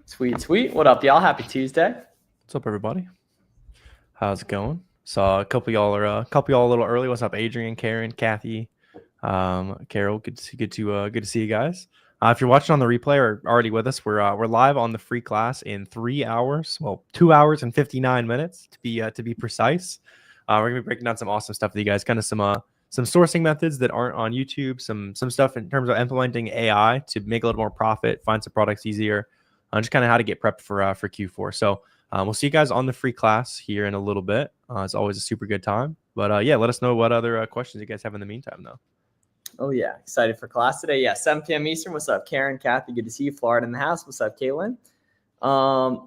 Sweet, sweet. What up, y'all? Happy Tuesday. What's up, everybody? How's it going? Saw a couple y'all are a little early. What's up, Adrian, Karen, Kathy, Carol? Good to see you guys. If you're watching on the replay or already with us, we're live on the free class in 3 hours. Well, 2 hours and 59 minutes to be precise. We're gonna be breaking down some awesome stuff with you guys. Kind of some sourcing methods that aren't on YouTube. Some stuff in terms of implementing AI to make a little more profit, find some products easier. Just kind of how to get prepped for Q4. So we'll see you guys on the free class here in a little bit. It's always a super good time. But yeah, let us know what other questions you guys have in the meantime, though. Oh, yeah. Excited for class today. Yeah, 7 p.m. Eastern. What's up, Karen, Kathy? Good to see you. Florida in the house. What's up, Caitlin?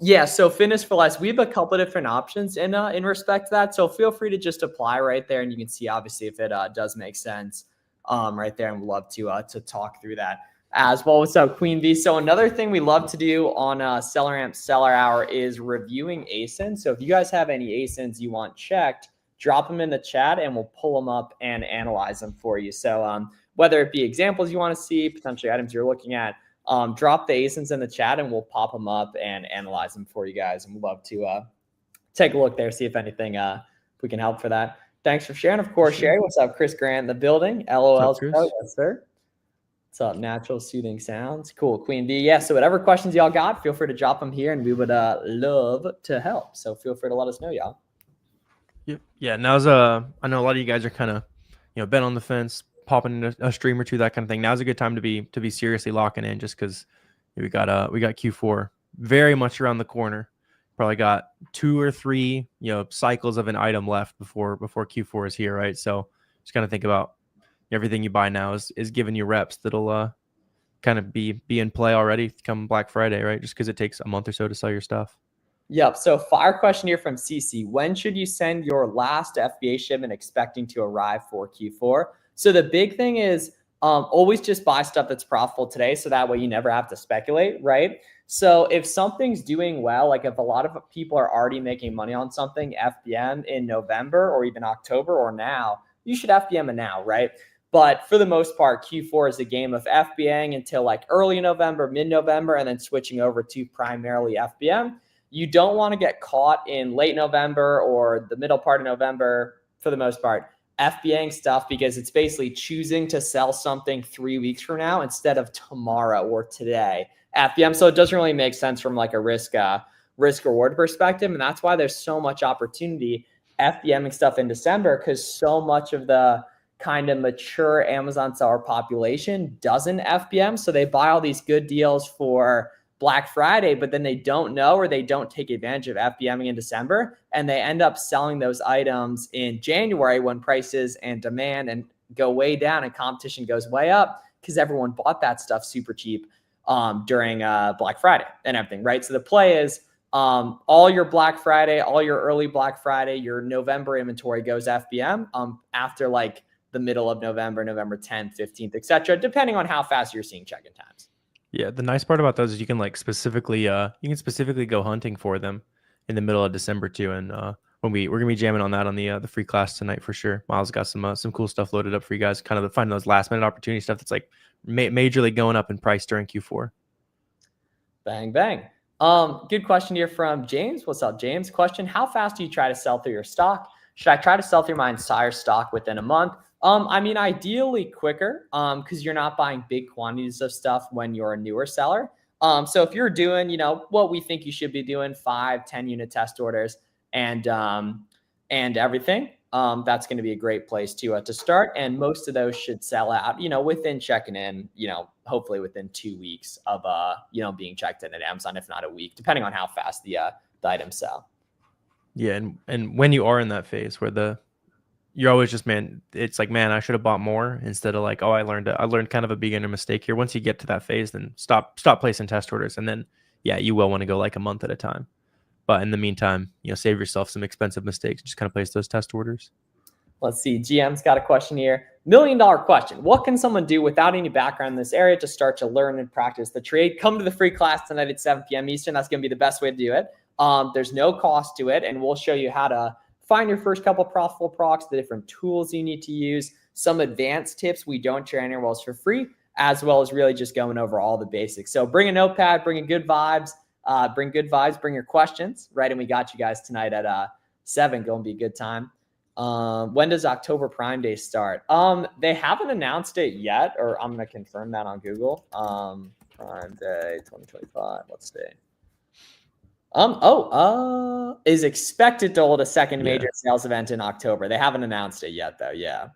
Yeah, so fitness for less. We have a couple of different options in respect to that. So feel free to just apply right there, and you can see obviously if it does make sense right there, and we'd love to talk through that as well. What's up, Queen V? So another thing we love to do on SellerAmp Seller Hour is reviewing ASINs. So if you guys have any ASINs you want checked, drop them in the chat and we'll pull them up and analyze them for you. So whether it be examples you want to see, potentially items you're looking at, drop the ASINs in the chat and we'll pop them up and analyze them for you guys. And we'd love to take a look there, see if anything if we can help for that. Thanks for sharing. Of course, Sherry. What's up, Chris Grant in the building? LOL. Yes, sir. What's up? Natural soothing sounds. Cool. Queen V. Yeah. So whatever questions y'all got, feel free to drop them here and we would love to help. So feel free to let us know, y'all. Yep. Yeah. Now's I know a lot of you guys are kind of, been on the fence, popping in a stream or two, that kind of thing. Now's a good time to be seriously locking in, just because we got Q4 very much around the corner. Probably got 2 or 3 cycles of an item left before Q4 is here, right? So just kind of think about everything you buy now is giving you reps that'll kind of be in play already come Black Friday, right? Just because it takes a month or so to sell your stuff. Yep. So fire question here from CC. When should you send your last FBA shipment expecting to arrive for Q4? So the big thing is always just buy stuff that's profitable today. So that way you never have to speculate, right? So if something's doing well, like if a lot of people are already making money on something, FBM in November or even October or now, you should FBM it now, right? But for the most part, Q4 is a game of FBAing until like early November, mid-November, and then switching over to primarily FBM. You don't want to get caught in late November or the middle part of November, for the most part, FBAing stuff, because it's basically choosing to sell something 3 weeks from now instead of tomorrow or today. FBM. So it doesn't really make sense from like a risk reward perspective. And that's why there's so much opportunity FBMing stuff in December, because so much of the kind of mature Amazon seller population doesn't FBM. So they buy all these good deals for Black Friday, but then they don't know or they don't take advantage of FBMing in December, and they end up selling those items in January when prices and demand and go way down and competition goes way up because everyone bought that stuff super cheap during Black Friday and everything, right? So the play is all your Black Friday, all your early Black Friday, your November inventory goes FBM after like the middle of November, November 10th, 15th, etc., depending on how fast you're seeing check-in times. Yeah, the nice part about those is you can like specifically go hunting for them in the middle of December too. And we're gonna be jamming on that on the free class tonight for sure. Miles got some cool stuff loaded up for you guys. Kind of finding those last minute opportunity stuff that's like majorly going up in price during Q4. Bang bang. Good question here from James. What's up, James? Question: how fast do you try to sell through your stock? Should I try to sell through my entire stock within a month? I mean, ideally quicker, because you're not buying big quantities of stuff when you're a newer seller. So if you're doing, what we think you should be doing, 5-10 unit test orders and everything, that's going to be a great place to start. And most of those should sell out, within checking in, hopefully within 2 weeks of, being checked in at Amazon, if not a week, depending on how fast the items sell. Yeah. And when you are in that phase where you're always just, it's like, I should have bought more, instead of like, oh, I learned kind of a beginner mistake here. Once you get to that phase, then stop placing test orders. And then, yeah, you will want to go like a month at a time. But in the meantime, save yourself some expensive mistakes. Just kind of place those test orders. Let's see. GM's got a question here. $1 million question. What can someone do without any background in this area to start to learn and practice the trade? Come to the free class tonight at 7 p.m. Eastern. That's going to be the best way to do it. There's no cost to it, and we'll show you how to find your first couple profitable products, the different tools you need to use, some advanced tips we don't share anywhere else for free, as well as really just going over all the basics. So bring a notepad, bring in good vibes, Bring good vibes, bring your questions, right? And we got you guys tonight at 7. Going to be a good time. When does October Prime Day start? They haven't announced it yet, or I'm going to confirm that on Google. Prime Day 2025. Let's see. Is expected to hold a second major sales event in October. They haven't announced it yet, though. Yeah.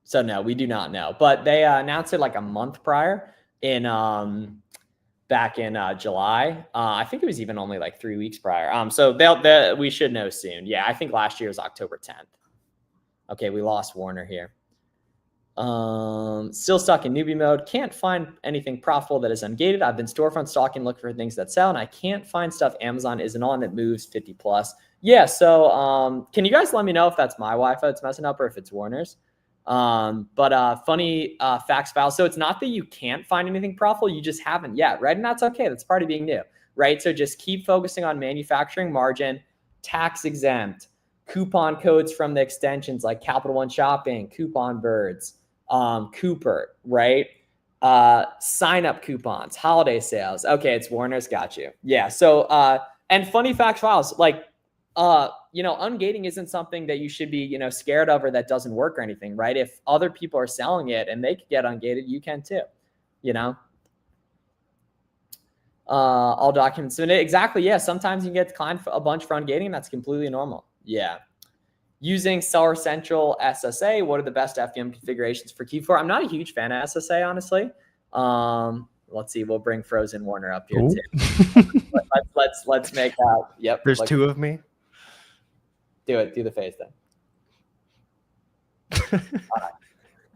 So no, we do not know, but they announced it like a month prior in back in July. I think it was even only like 3 weeks prior. So we should know soon. Yeah, I think last year was October 10th. Okay, we lost Warner here. Still stuck in newbie mode. Can't find anything profitable that is ungated. I've been storefront stalking, looking for things that sell, and I can't find stuff Amazon isn't on that moves 50 plus. Yeah, so can you guys let me know if that's my Wi-Fi that's messing up or if it's Warner's? Funny facts file. So it's not that you can't find anything profitable, you just haven't yet, right? And that's okay. That's part of being new, right? So just keep focusing on manufacturing margin, tax exempt, coupon codes from the extensions like Capital One Shopping, Coupon Birds, Cooper, right? Sign up coupons, holiday sales. Okay, it's Warner's, got you. Yeah. So and funny facts files, like ungating isn't something that you should be, scared of or that doesn't work or anything, right? If other people are selling it and they could get ungated, you can too, all documents submitted. Exactly. Yeah. Sometimes you get declined a bunch for ungating. That's completely normal. Yeah. Using Seller Central SSA. What are the best FBM configurations for Q4? I'm not a huge fan of SSA, honestly. Let's see. We'll bring Frozen Warner up here too. Let's make out. Yep. There's 2 of me. Do it. Do the face then.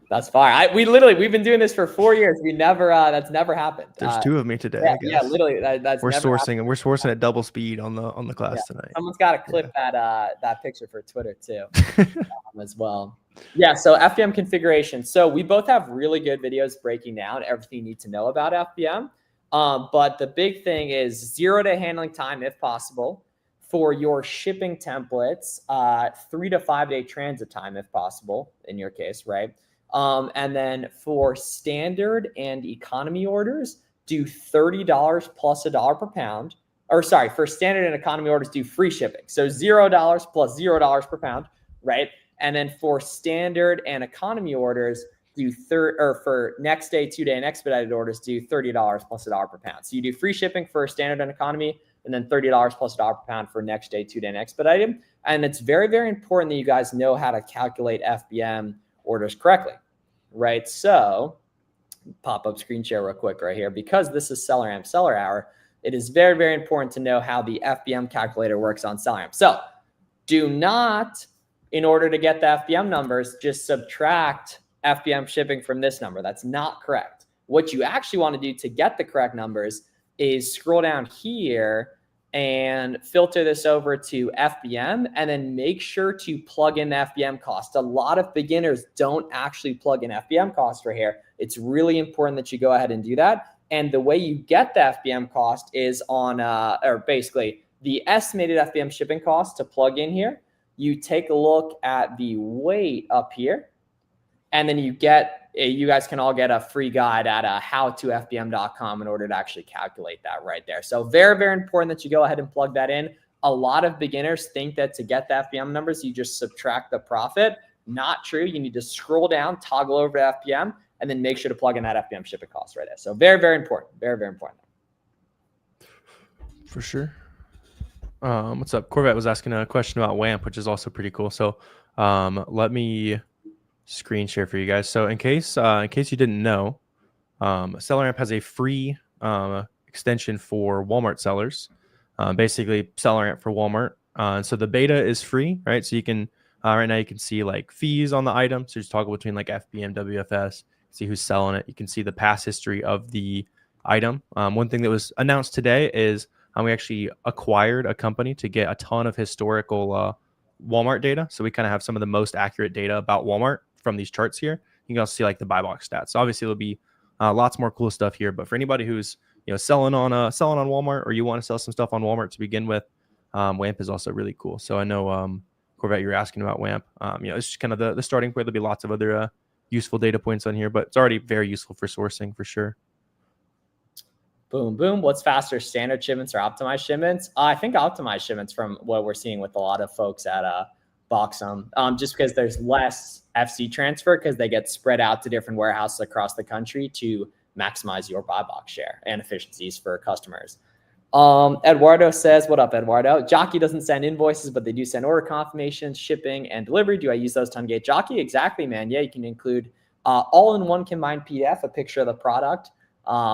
That's fine. We've been doing this for 4 years. We never, that's never happened. There's 2 of me today. Yeah, I guess. Yeah, literally. That's we're sourcing at double speed on the class tonight. Someone's got to clip that picture for Twitter too, as well. Yeah. So FBM configuration. So we both have really good videos breaking down everything you need to know about FBM. But the big thing is 0-day handling time, if possible. For your shipping templates, 3 to 5 day transit time, if possible, in your case, right? And then for standard and economy orders, do $30 plus $1 per pound. Or sorry, for standard and economy orders, do free shipping. So $0 plus $0 per pound, right? And then for standard and economy orders, do for next day, 2-day, and expedited orders, do $30 plus $1 per pound. So you do free shipping for standard and economy, and then $30 plus $1 per pound for next day, 2-day, and expedited. And it's very, very important that you guys know how to calculate FBM orders correctly, right? So pop up screen share real quick right here. Because this is SellerAmp Seller Hour, it is very, very important to know how the FBM calculator works on SellerAmp. So do not, in order to get the FBM numbers, just subtract FBM shipping from this number. That's not correct. What you actually want to do to get the correct numbers is scroll down here and filter this over to FBM, and then make sure to plug in the FBM cost. A lot of beginners don't actually plug in FBM cost right here. It's really important that you go ahead and do that. And the way you get the FBM cost is on, or basically the estimated FBM shipping cost to plug in here. You take a look at the weight up here, and then you guys can all get a free guide at howtofbm.com in order to actually calculate that right there. So very, very important that you go ahead and plug that in. A lot of beginners think that to get the FBM numbers, you just subtract the profit. Not true. You need to scroll down, toggle over to FBM, and then make sure to plug in that FBM shipping cost right there. So very, very important. Very, very important. For sure. What's up? Corvette was asking a question about WAMP, which is also pretty cool. So let me screen share for you guys. So in case you didn't know, SellerAmp has a free extension for Walmart sellers. Basically SellerAmp for Walmart. And so the beta is free, right? So you can right now you can see like fees on the item. So just toggle between like FBM, WFS, see who's selling it. You can see the past history of the item. One thing that was announced today is we actually acquired a company to get a ton of historical Walmart data. So we kind of have some of the most accurate data about Walmart from these charts here. You can also see like the buy box stats. So obviously there'll be lots more cool stuff here. But for anybody who's selling on Walmart, or you want to sell some stuff on Walmart to begin with, WAMP is also really cool. So I know Corvette, you're asking about WAMP. It's just kind of the starting point. There'll be lots of other useful data points on here, but it's already very useful for sourcing for sure. Boom, boom. What's faster, standard shipments or optimized shipments? I think optimized shipments from what we're seeing with a lot of folks at Boxum, just because there's less FC transfer because they get spread out to different warehouses across the country to maximize your buy box share and efficiencies for customers. Eduardo says, what up, Eduardo? Jockey doesn't send invoices, but they do send order confirmations, shipping, and delivery. Do I use those to Ungate Jockey? Exactly, man. Yeah, you can include all in one combined PDF, a picture of the product,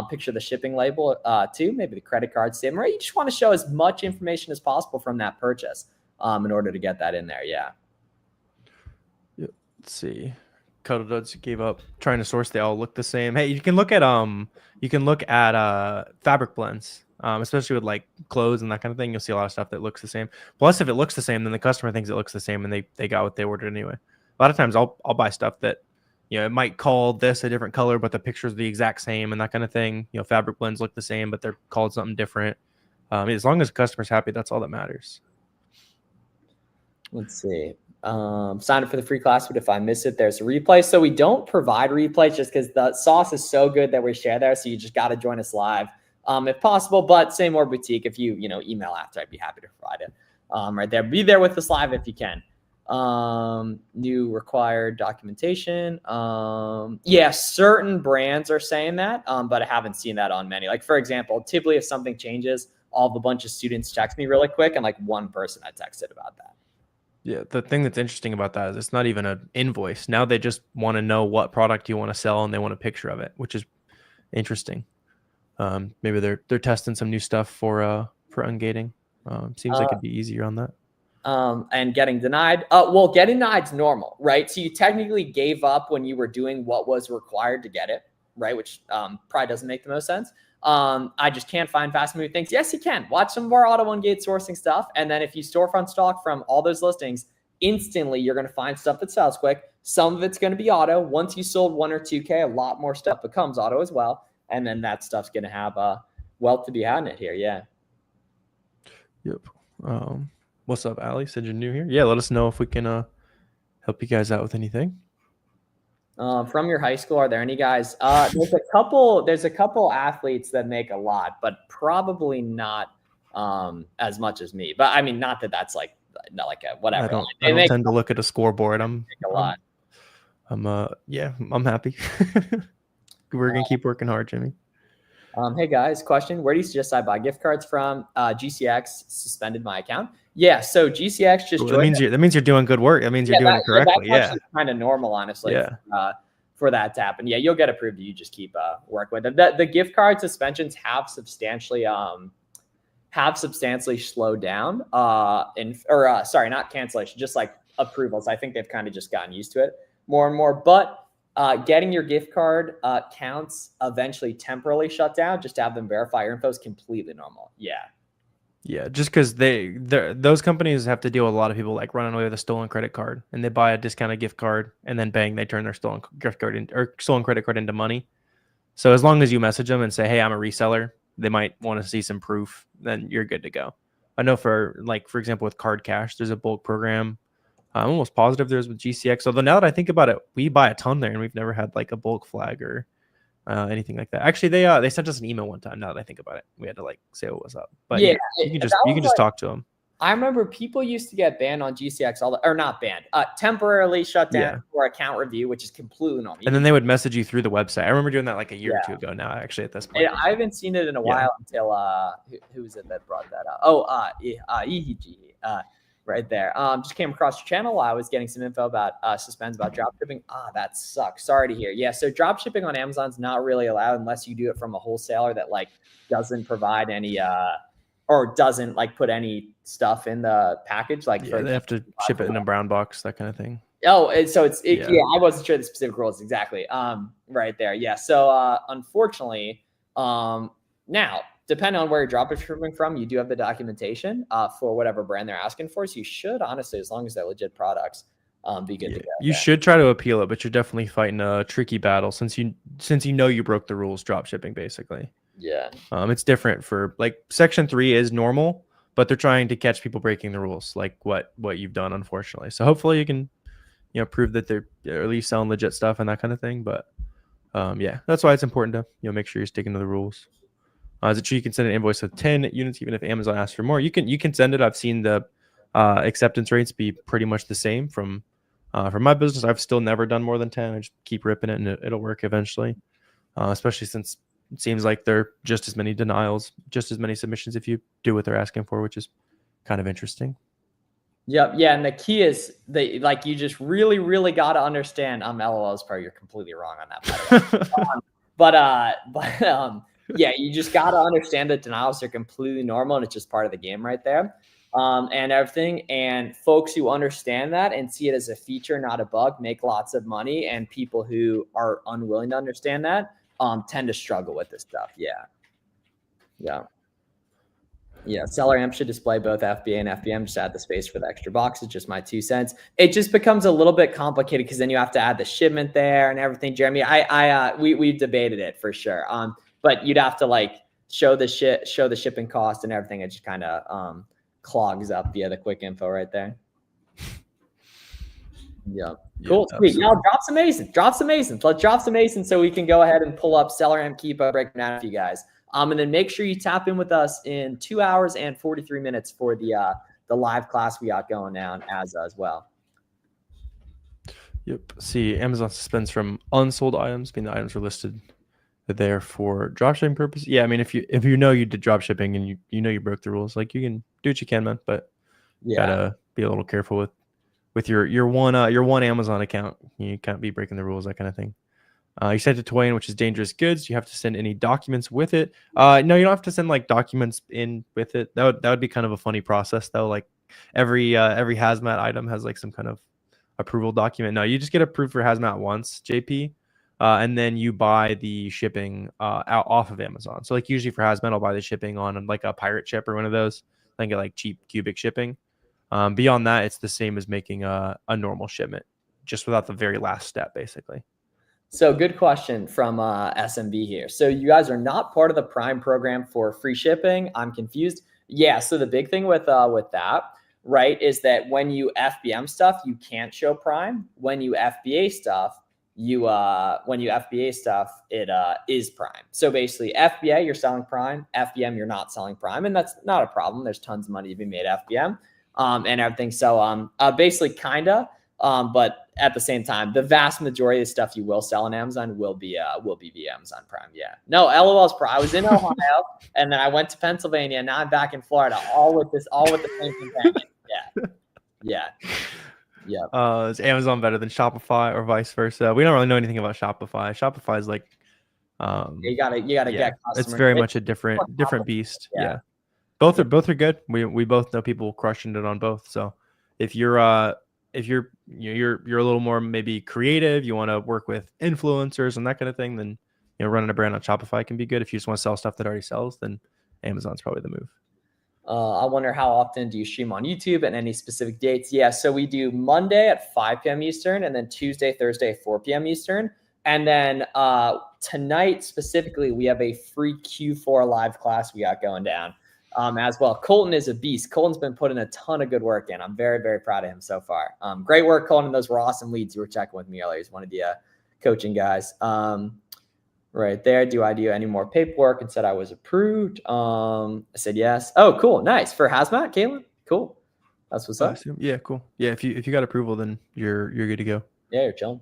picture of the shipping label too, maybe the credit card statement, right? You just want to show as much information as possible from that purchase in order to get that in there. Yeah. Let's see. Cuddle Duds gave up trying to source. They all look the same. Hey, you can look at fabric blends, especially with like clothes and that kind of thing. You'll see a lot of stuff that looks the same. Plus, if it looks the same, then the customer thinks it looks the same, and they got what they ordered anyway. A lot of times, I'll buy stuff that, you know, it might call this a different color, but the pictures are the exact same and that kind of thing. You know, fabric blends look the same, but they're called something different. As long as the customer's happy, that's all that matters. Let's see. Sign up for the free class, but if I miss it, there's a replay. So we don't provide replays just because the sauce is so good that we share there. So you just got to join us live if possible. But say more boutique. If you email after, I'd be happy to provide it right there. Be there with us live if you can. New required documentation. Yeah, certain brands are saying that, but I haven't seen that on many. Like, for example, typically if something changes, all the bunch of students text me really quick, and like one person I texted about that. Yeah, the thing that's interesting about that is it's not even an invoice. Now they just want to know what product you want to sell, and they want a picture of it, which is interesting. Maybe they're testing some new stuff for ungating. Seems like it'd be easier on that. And getting denied. Well, getting denied is normal, right? So you technically gave up when you were doing what was required to get it, right? Which probably doesn't make the most sense. I just can't find fast moving things. Yes, you can. Watch some of our Auto Ungate sourcing stuff. And then if you storefront stock from all those listings, instantly you're going to find stuff that sells quick. Some of it's going to be auto. Once you sold 1 or 2K, a lot more stuff becomes auto as well. And then that stuff's going to have a wealth to be had in it here. Yeah. Yep. What's up, Ali? Said you're new here. Yeah, let us know if we can help you guys out with anything. From your high school, are there any guys? There's a couple athletes that make a lot, but probably not as much as me. But I mean, not that that's like not like a whatever. I don't tend to look at a scoreboard. I'm a lot. I'm happy. We're gonna keep working hard, Jimmy. Hey guys, question: where do you suggest I buy gift cards from? GCX suspended my account. Yeah, so GCX just that means you're doing good work. That means you're doing it correctly. That's kind of normal, honestly. Yeah. For that to happen. Yeah, you'll get approved. You just keep work with it. The gift card suspensions have substantially slowed down. Sorry, not cancellation, just like approvals. I think they've kind of just gotten used to it more and more. But getting your gift card counts eventually temporarily shut down just to have them verify your info is completely normal. Yeah. Yeah, just because those companies have to deal with a lot of people like running away with a stolen credit card, and they buy a discounted gift card, and then bang, they turn their stolen gift card or stolen credit card into money. So as long as you message them and say, "Hey, I'm a reseller," they might want to see some proof. Then you're good to go. I know for example with Card Cash, there's a bulk program. I'm almost positive there's with GCX. Although now that I think about it, we buy a ton there, and we've never had like a bulk flag or anything like that. Actually, they sent us an email one time. Now that I think about it, we had to like say what was up. But yeah, you can just talk to them. I remember people used to get banned on GCX not banned, temporarily shut down for account review, which is completely normal. And then they would message you through the website. I remember doing that like a year or two ago now. Actually, at this point, I haven't seen it in a while until who was it that brought that up? Oh, EHG. Right there. Just came across your channel while I was getting some info about suspends about drop shipping. That sucks. Sorry to hear. Yeah, so drop shipping on Amazon's not really allowed unless you do it from a wholesaler that like doesn't provide any or doesn't like put any stuff in the package. Like they have to ship it in a brown box, that kind of thing. Oh, so I wasn't sure the specific rules exactly. Right there. Yeah. So unfortunately, now depending on where you're drop shipping from, you do have the documentation for whatever brand they're asking for. So you should honestly, as long as they're legit products, be good to go. You should try to appeal it, but you're definitely fighting a tricky battle since you know you broke the rules drop shipping basically. Yeah. It's different for like Section 3 is normal, but they're trying to catch people breaking the rules, like what you've done, unfortunately. So hopefully you can, prove that they're at least selling legit stuff and that kind of thing. But that's why it's important to make sure you're sticking to the rules. Is it true you can send an invoice with 10 units even if Amazon asks for more? You can send it. I've seen the acceptance rates be pretty much the same from my business. I've still never done more than 10. I just keep ripping it and it'll work eventually. Especially since it seems like there are just as many denials, just as many submissions if you do what they're asking for, which is kind of interesting. Yep. Yeah. And the key is you just really, really got to understand. LOL's probably you're completely wrong on that, by the way. Yeah, you just got to understand that denials are completely normal and it's just part of the game right there. And everything. And folks who understand that and see it as a feature, not a bug, make lots of money. And people who are unwilling to understand that tend to struggle with this stuff. Yeah. Yeah. Yeah, SellerAmp should display both FBA and FBM. Just add the space for the extra boxes. Just my 2 cents. It just becomes a little bit complicated because then you have to add the shipment there and everything. Jeremy, we've debated it for sure. But you'd have to show the shipping cost and everything. It just kind of clogs up via the quick info right there. Yeah. Cool. Yeah, sweet. Now drop some ASINs. Let's drop some ASINs so we can go ahead and pull up SellerAmp, keep breaking down for you guys. And then make sure you tap in with us in 2 hours and 43 minutes for the live class we got going down as well. Yep. See, Amazon suspends from unsold items, meaning the items are listed there for dropshipping purposes. Yeah, I mean, if you know you did dropshipping and you know you broke the rules, you can do what you can, man. But you gotta be a little careful with your one Amazon account. You can't be breaking the rules, that kind of thing. You sent it to Wayne, which is dangerous goods. You have to send any documents with it. No, you don't have to send documents in with it. That would be kind of a funny process though. Every hazmat item has some kind of approval document. No, you just get approved for hazmat once, JP, and then you buy the shipping out off of Amazon. So usually for hazmat, I'll buy the shipping on a pirate ship or one of those. I get cheap cubic shipping. Beyond that, it's the same as making a normal shipment, just without the very last step, basically. So good question from SMB here. So you guys are not part of the Prime program for free shipping. I'm confused. Yeah. So the big thing with that, right, is that when you FBM stuff, you can't show Prime. When you FBA stuff, it is Prime. So basically FBA, you're selling Prime. FBM, you're not selling Prime. And that's not a problem. There's tons of money to be made FBM and everything. So basically kinda. But at the same time, the vast majority of the stuff you will sell on Amazon will be via Amazon Prime. Yeah. No, LOL's Pro. I was in Ohio and then I went to Pennsylvania. Now I'm back in Florida, all with the same companion. Yeah. Yeah. Yeah. Is Amazon better than Shopify or vice versa? We don't really know anything about Shopify. Shopify is you gotta get customers. It's very much a different beast. Yeah. Both are good. We both know people crushing it on both. So if you're a little more maybe creative, you want to work with influencers and that kind of thing, then running a brand on Shopify can be good. If you just want to sell stuff that already sells, then Amazon's probably the move. I wonder how often do you stream on YouTube and any specific dates? Yeah, so we do Monday at 5 p.m. Eastern and then Tuesday, Thursday at 4 p.m. Eastern. And then tonight specifically, we have a free Q4 live class we got going down as well. Colton is a beast. Colton's been putting a ton of good work in. I'm very, very proud of him so far. Great work, Colton. Those were awesome leads you were checking with me earlier. He's one of the coaching guys. Right there. Do I do any more paperwork? And said I was approved. I said yes. Oh, cool. Nice. For Hazmat, Caitlin? Cool. That's what's up. Yeah, cool. Yeah, if you got approval, then you're good to go. Yeah, you're chilling.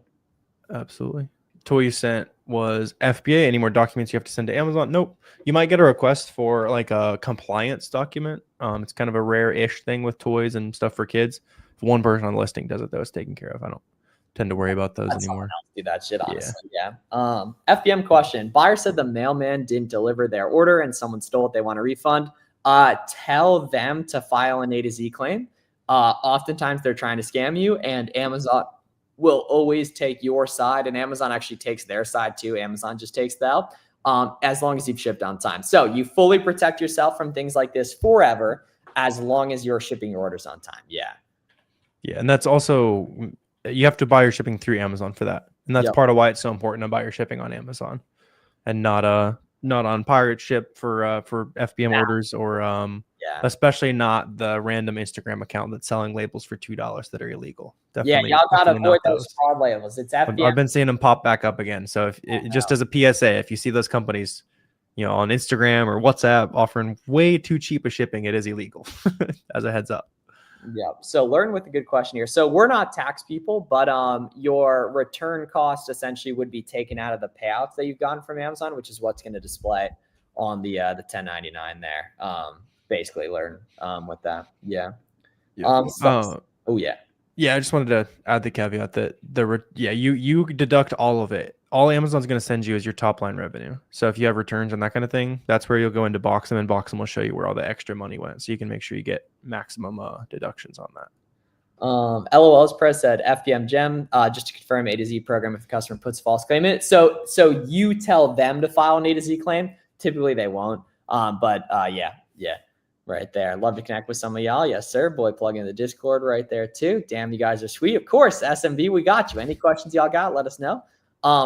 Absolutely. Toy you sent was FBA. Any more documents you have to send to Amazon? Nope. You might get a request for a compliance document. It's kind of a rare-ish thing with toys and stuff for kids. If one person on the listing does it, though, it's taken care of. I don't tend to worry about those anymore. Do that shit, honestly. Yeah. FBM question. Buyer said the mailman didn't deliver their order and someone stole it. They want a refund. Tell them to file an A to Z claim. Oftentimes they're trying to scam you, and Amazon will always take your side, and Amazon actually takes their side too. Amazon just takes the L, as long as you've shipped on time. So you fully protect yourself from things like this forever, as long as you're shipping your orders on time. Yeah. Yeah. And that's also, you have to buy your shipping through Amazon for that. And that's part of why it's so important to buy your shipping on Amazon and not on pirate ship for FBM orders or especially not the random Instagram account that's selling labels for $2 that are illegal. Definitely, y'all gotta avoid those fraud labels. It's FBM. I've been seeing them pop back up again. So if just as a PSA, if you see those companies, on Instagram or WhatsApp offering way too cheap a shipping, it is illegal. As a heads up. Yeah. So learn with a good question here. So we're not tax people, but your return cost essentially would be taken out of the payouts that you've gotten from Amazon, which is what's going to display on the 1099 there. Basically learn with that. Yeah. Oh yeah. Yeah, I just wanted to add the caveat that you deduct all of it. All Amazon's going to send you is your top line revenue. So if you have returns and that kind of thing, that's where you'll go into Boxem, and Boxem will show you where all the extra money went. So you can make sure you get maximum deductions on that. LOL's press said FBM gem, just to confirm A to Z program if the customer puts a false claim in it. So you tell them to file an A to Z claim. Typically they won't. Yeah. Right there. I'd love to connect with some of y'all. Yes, sir. Boy, plug in the Discord right there too. Damn, you guys are sweet. Of course, SMB, we got you. Any questions y'all got, let us know.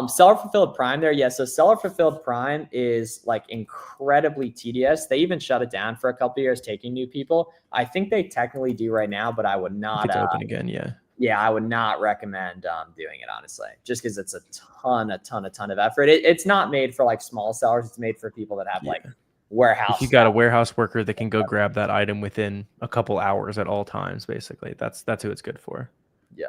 Seller fulfilled Prime there. Yeah, so seller fulfilled Prime is like incredibly tedious. They even shut it down for a couple of years, taking new people. I think they technically do right now, but I would not. It's open again, yeah. Yeah, I would not recommend doing it, honestly, just because it's a ton of effort. It's not made for like small sellers. It's made for people that have like warehouse. If you got a warehouse worker that can go grab that item within a couple hours at all times, basically, that's who it's good for. Yeah.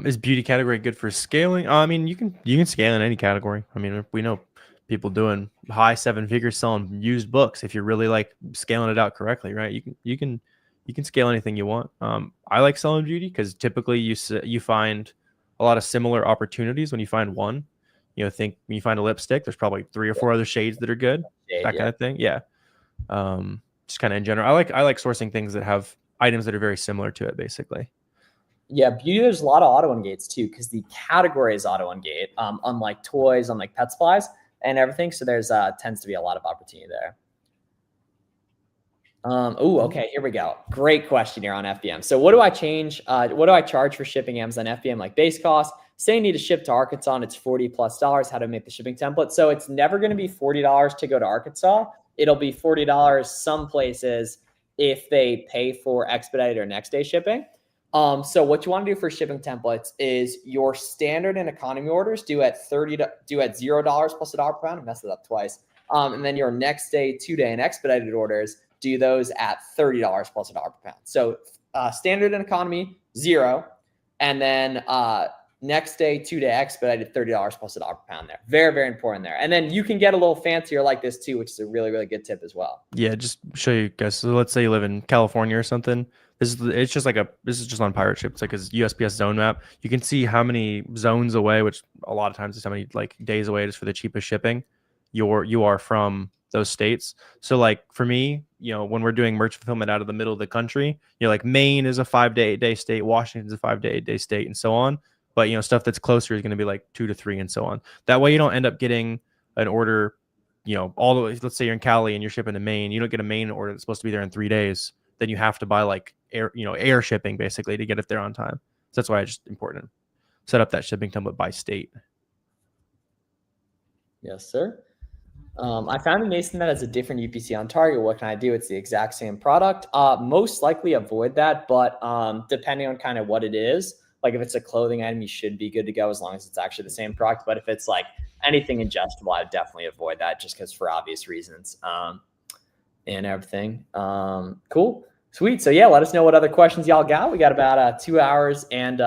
Is beauty category good for scaling? I mean, you can scale in any category. I mean, we know people doing high 7 figures selling used books if you're really like scaling it out correctly, right? You can scale anything you want. I like selling beauty because typically you find a lot of similar opportunities when you find one. Think when you find a lipstick, there's probably 3 or 4 other shades that are good. That kind of thing. Yeah. Just kind of in general. I like sourcing things that have items that are very similar to it, basically. Yeah, beauty, there's a lot of auto ungates too, because the category is auto ungate, unlike toys, unlike pet supplies and everything. So there's tends to be a lot of opportunity there. Okay, here we go. Great question here on FBM. So what do I change? What do I charge for shipping Amazon FBM, like base cost? Say you need to ship to Arkansas and it's $40+. How to make the shipping template? So it's never going to be $40 to go to Arkansas. It'll be $40 some places if they pay for expedited or next day shipping. So what you want to do for shipping templates is your standard and economy orders due at $0 plus $1 per pound. I messed it up twice. And then your next day, 2-day, and expedited orders, do those at $30 plus $1 per pound. So standard and economy, 0. And then next day, 2-day, expedited, $30 plus $1 per pound there. Very, very important there. And then you can get a little fancier like this too, which is a really, really good tip as well. Yeah, just show you guys. So let's say you live in California or something. This is just on pirate ship. It's like a USPS zone map. You can see how many zones away, which a lot of times is how many like days away it is for the cheapest shipping. You are from those states. So like for me, when we're doing merch fulfillment out of the middle of the country, like Maine is a 5 to 8 day state, Washington's a 5 to 8 day state, and so on. But stuff that's closer is going to be like 2 to 3 and so on. That way you don't end up getting an order, all the way. Let's say you're in Cali and you're shipping to Maine, you don't get a Maine order that's supposed to be there in 3 days. Then you have to buy like air shipping basically to get it there on time. So that's why it's just important to set up that shipping template by state. Yes, sir. I found a Mason that has a different UPC on Target. What can I do? It's the exact same product. Most likely avoid that, but depending on kind of what it is, like if it's a clothing item, you should be good to go as long as it's actually the same product. But if it's like anything ingestible, I'd definitely avoid that just because for obvious reasons and everything. Cool. Sweet. So yeah, let us know what other questions y'all got. We got about 2 hours and 2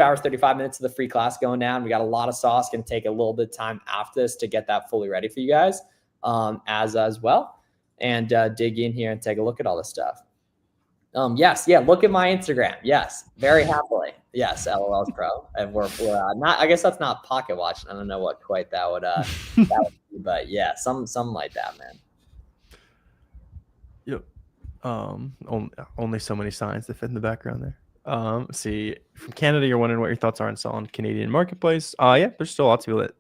hours, 35 minutes of the free class going down. We got a lot of sauce. Going to take a little bit of time after this to get that fully ready for you guys as well. And dig in here and take a look at all this stuff. Yes. Yeah. Look at my Instagram. Yes. Very happily. Yes. LOL's pro. And we're not, I guess that's not pocket watch. I don't know what quite that would be, but yeah, something like that, man. Yep. Only so many signs that fit in the background there. See, from Canada, you're wondering what your thoughts are on selling Canadian marketplace. Yeah, there's still lots of people that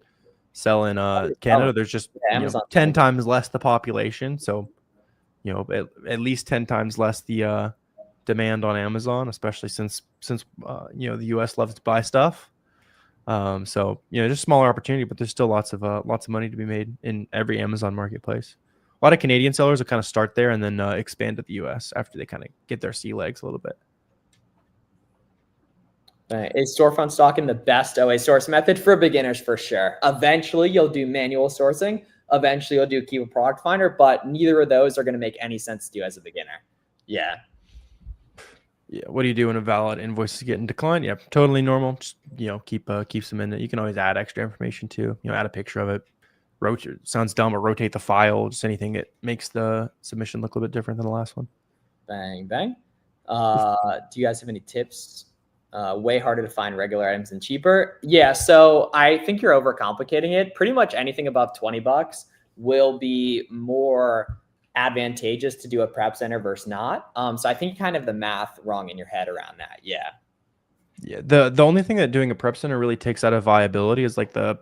sell in Canada. There's just 10 times less the population, so at least 10 times less the demand on Amazon, especially since the US loves to buy stuff. So just smaller opportunity, but there's still lots of money to be made in every Amazon marketplace. A lot of Canadian sellers will kind of start there and then expand to the US after they kind of get their sea legs a little bit. Is storefront stocking the best OA source method for beginners? For sure. Eventually, you'll do manual sourcing. Eventually, you'll do keep a product finder, but neither of those are going to make any sense to do as a beginner. Yeah. Yeah. What do you do when a valid invoice is getting declined? Yeah, totally normal. Just keep some in it. You can always add extra information too. Add a picture of it. Rotate. Sounds dumb, but rotate the file. Just anything that makes the submission look a little bit different than the last one. Bang bang. Do you guys have any tips? Way harder to find regular items and cheaper. Yeah, so I think you're overcomplicating it. Pretty much anything above $20 will be more advantageous to do a prep center versus not. So I think kind of the math wrong in your head around that. Yeah. Yeah. The only thing that doing a prep center really takes out of viability is like the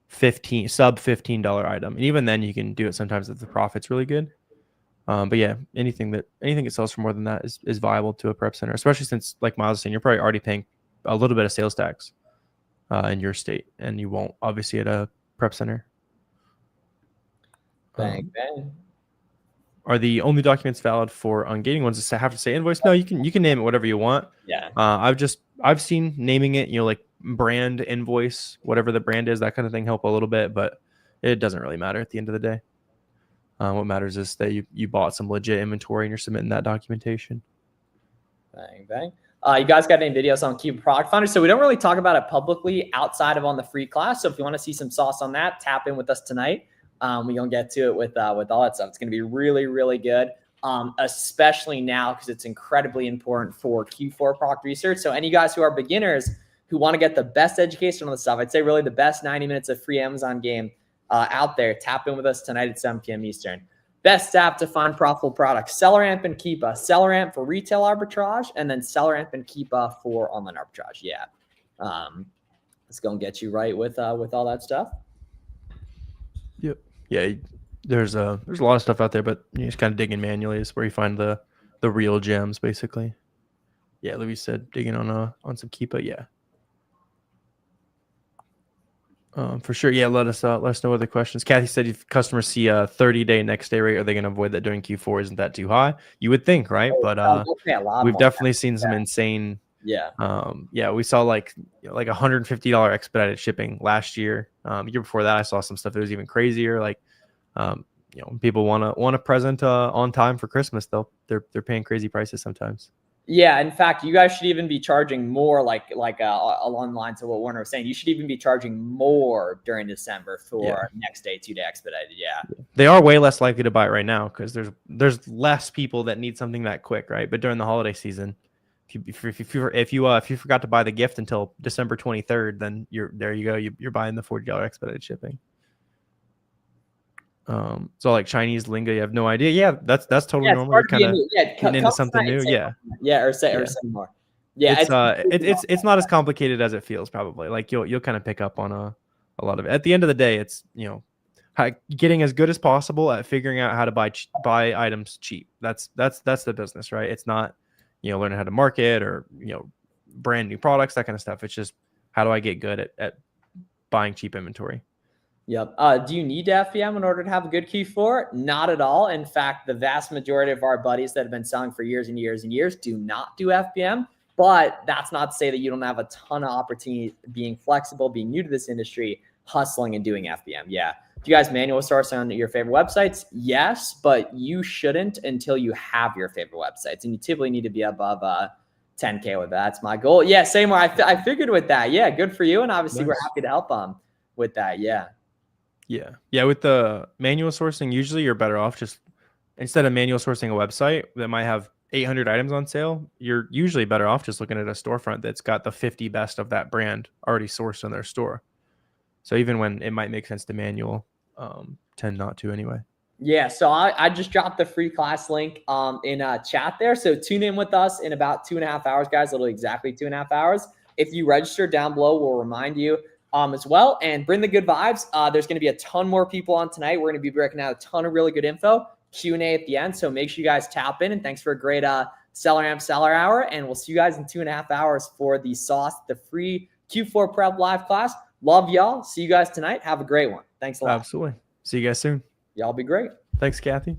sub $15 item. And even then you can do it sometimes if the profit's really good. But yeah, anything that sells for more than that is viable to a prep center, especially since, like Miles was saying, you're probably already paying a little bit of sales tax in your state, and you won't obviously at a prep center. Bang bang. Are the only documents valid for ungating ones to have to say invoice? No, you can name it whatever you want. Yeah. I've seen naming it, like brand, invoice, whatever the brand is, that kind of thing help a little bit, but it doesn't really matter at the end of the day. What matters is that you bought some legit inventory and you're submitting that documentation. Bang, bang. You guys got any videos on Keep Product Finder? So we don't really talk about it publicly outside of on the free class. So if you want to see some sauce on that, tap in with us tonight. We're going to get to it with all that stuff. It's going to be really, really good, especially now because it's incredibly important for Q4 product research. So any guys who are beginners who want to get the best education on the stuff, I'd say really the best 90 minutes of free Amazon game out there, tap in with us tonight at 7 p.m. Eastern. Best app to find profitable products: SellerAmp and Keepa. SellerAmp for retail arbitrage, and then SellerAmp and Keepa for online arbitrage. Yeah, let's go and get you right with all that stuff. Yep. Yeah, there's a lot of stuff out there, but you just kind of digging manually is where you find the real gems, basically. Yeah, Louis said digging on some Keepa. Yeah. For sure. Yeah, let us know other questions. Kathy said if customers see a 30-day next day rate, are they going to avoid that during Q4? Isn't that too high? You would think, right? But we've definitely seen some insane. Yeah. We saw like $150 expedited shipping last year. Year before that, I saw some stuff that was even crazier. Like, people want a present on time for Christmas. They're paying crazy prices sometimes. Yeah, in fact, you guys should even be charging more, like along the lines of what Warner was saying. You should even be charging more during December for next day, 2-day expedited. Yeah, they are way less likely to buy it right now because there's less people that need something that quick, right? But during the holiday season, if you forgot to buy the gift until December 23rd, then there you go. You're buying the $40 expedited shipping. So like Chinese lingo, you have no idea. Yeah, that's totally normal. You're kind of getting into something new. Or say more. Yeah, it's not as complicated as it feels. Probably like you'll kind of pick up on a lot of it. At the end of the day, it's getting as good as possible at figuring out how to buy items cheap. That's the business, right? It's not learning how to market or brand new products, that kind of stuff. It's just how do I get good at buying cheap inventory. Yep. Do you need to FBM in order to have a good Q4? Not at all. In fact, the vast majority of our buddies that have been selling for years and years and years do not do FBM. But that's not to say that you don't have a ton of opportunity being flexible, being new to this industry, hustling and doing FBM. Yeah. Do you guys manual source on your favorite websites? Yes, but you shouldn't until you have your favorite websites. And you typically need to be above 10K with that. That's my goal. Yeah, same way. I figured with that. Yeah, good for you. And obviously we're happy to help with that. Yeah. Yeah. With the manual sourcing, usually you're better off just instead of manual sourcing a website that might have 800 items on sale, you're usually better off just looking at a storefront that's got the 50 best of that brand already sourced in their store. So even when it might make sense to manual, tend not to anyway. Yeah, so I just dropped the free class link in chat there. So tune in with us in about 2.5 hours, guys. Literally exactly 2.5 hours. If you register down below, we'll remind you as well. And bring the good vibes. There's going to be a ton more people on tonight. We're going to be breaking out a ton of really good info, Q&A at the end. So make sure you guys tap in. And thanks for a great SellerAmp Seller Hour. And we'll see you guys in 2.5 hours for the sauce, the free Q4 Prep Live class. Love y'all. See you guys tonight. Have a great one. Thanks a lot. Absolutely. See you guys soon. Y'all be great. Thanks, Kathy.